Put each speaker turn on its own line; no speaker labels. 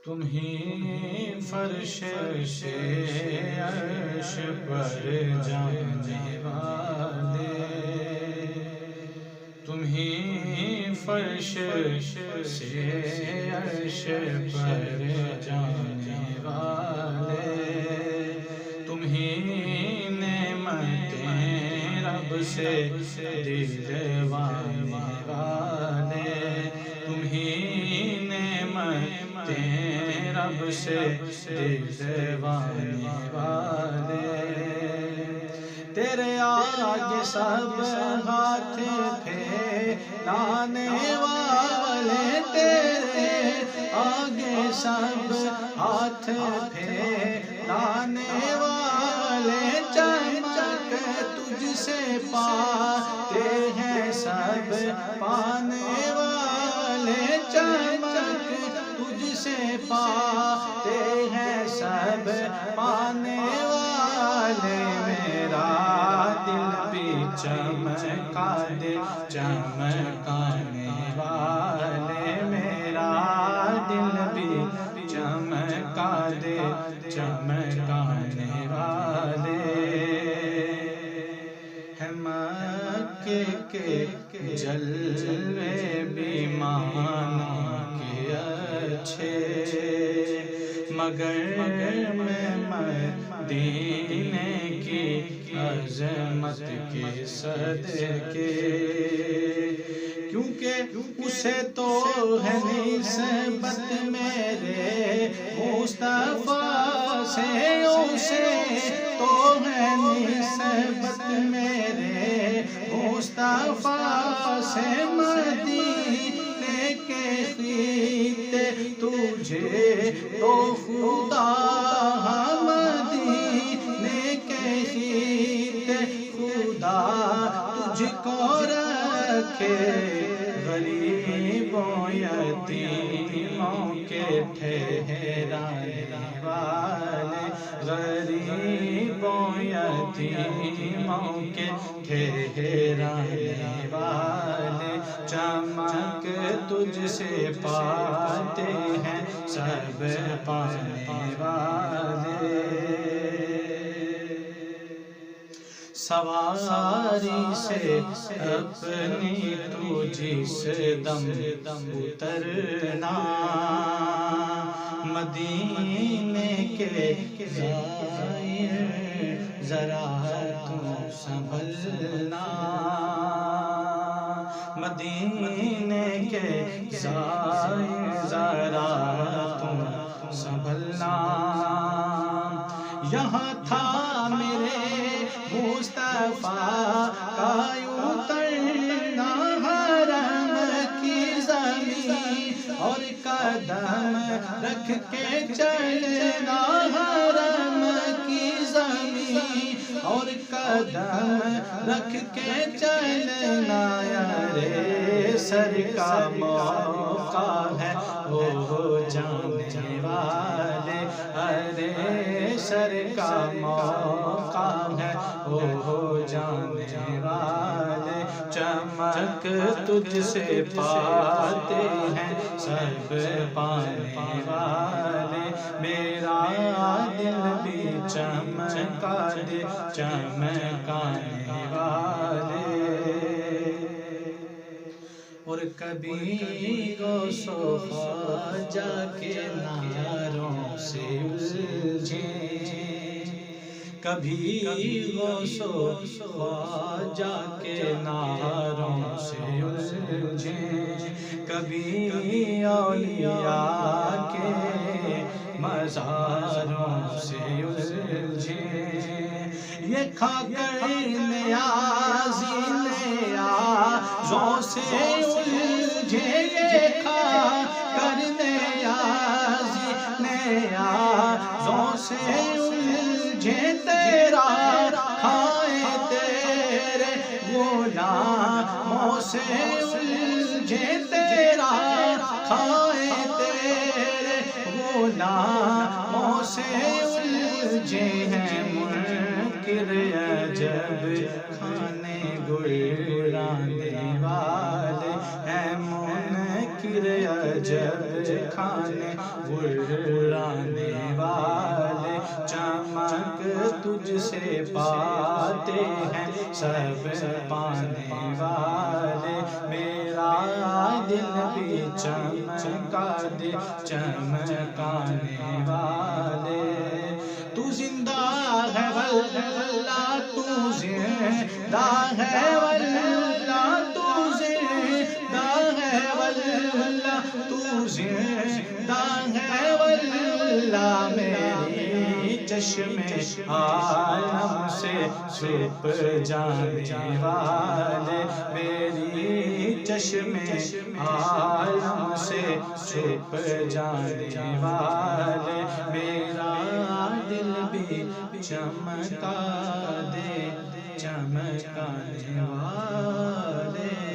تم ہی فرش سے عرش پر جانے والے، تم ہی فرش سے عرش پر جانے والے، تم ہی نعمتیں رب سے دلوانے والے، تم ہی نعمتیں رب سے دلوانے والے، تیرے آگے سب ہاتھ پھیلانے والے، تیرے آگے سب ہاتھ پھیلانے والے، چمک تجھ سے پاتے ہیں سب پانے والے، چمک تجھ سے پاتے ہیں سب پانے والے، میرا دل بھی چمکا دے چمکانے والے، میرا دل بھی چمکا دے چمکانے والے، ہے مکے کے جلوے بھی مانا کے اچھے، مگر میں مدینے کی عظمت کے صدقے، کیونکہ اسے تو ہے نسبت میرے مصطفیٰ سے، اسے تو ہے نسبت میرے مصطفیٰ سے، مدینے کے خطے تجھے تو خدا، مدینے کے خطے خدا تجھ کو رکھے، غریبوں یتیموں کے ٹھہرانے والے، غریبوں یتیموں کے ٹھہرانے والے، چمک تجھ سے پاتے ہیں سب پانے والے، سواری سے اپنی تو جس دم اترنا، مدینے کے زائر ذرا تو سنبھلنا، مدینے کے زائر ذرا تم سنبھلنا، یہاں تھا میرے مصطفیٰ کا اترنا، حرم کی زمین اور قدم رکھ کے چلنا، حرم کی زمین اور قدم رکھ کے چلنا، ارے سر کا موقع ہے ہو جانے والے، ارے سر کا موقع ہے ہو جانے والے، چمک تجھ سے پاتے ہیں سب پانے والے، میرا دل بھی چمکا دے چمکانے والے، اور کبھی غوث و خواجہ کے نعروں سے الجھیں، کبھی غوث و خواجہ کے نعروں سے الجھیں، کبھی اولیاء کے مزاروں سے الجھیں، یہ کھا کر نیازی نیازوں سے الجھے، یہ کھا کر نیازی نیازوں سے الجھے، تیرا کھائے تیرے غلاموں سے الجھے، تیرا کھائے تیرے غلاموں سے الجھے، ہیں منکر عجب کھانے گرانے والے، ہیں منکر عجب کھانے اڑانے والے، چمک تجھ سے پاتے ہیں سب پانے والے، میرا دل بھی چمکا دے چمکانے والے، تو زندہ ہے واللہ تو زندہ ہے واللہ تو زندہ ہے واللہ تو زندہ ہے واللہ، میری چشم عالم سے چھپ جانے والے، میری چشم عالم سے چھپ جانے والے، میرا دل بھی چمکا دے چمکانے والے۔